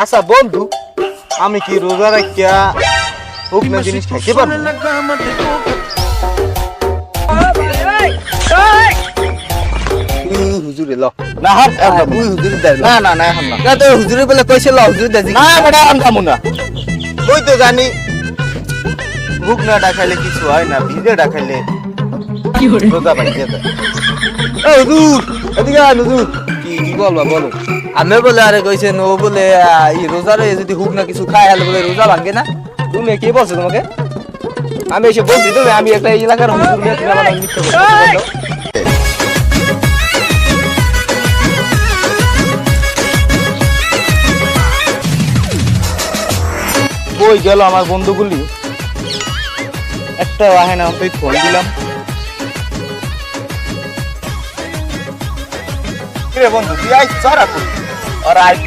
আচ্ছা বন্ধু, আমি কি রোজা রাখিয়া শুকনো জিনিস খাইতে পারবো? হুজুরে ল না হাত হুজুরে দেয় না না না এখন না তো হুজুরে বলে কইছে ল হুজুরে দেয় না বড় আম খামু না। ওই তো জানি ভুক না ডাকাইলে কিছু হয় না, ভিজে ডাকাইলে রোজা ভাঙিয়ে যায়। এই হুজুর এদিকে আন হুজুর। কি বলবা বলো? আমি বলে আরে কইছেন ও বলে রোজারে যদি হুক না কিছু খায় বলে রোজা ভাঙে না। তুমি কে বলছো তোমাকে? আমি এসে বলছি তুমি আমি একটা এলাকার হুজুর নিয়ে তুমি আমার মিথ্যা বলছো। কই গেল আমার বন্ধুগুলি? একটা আহে না, তুই ফোন দিলাম। বন্ধু তুই আইস আর আইতে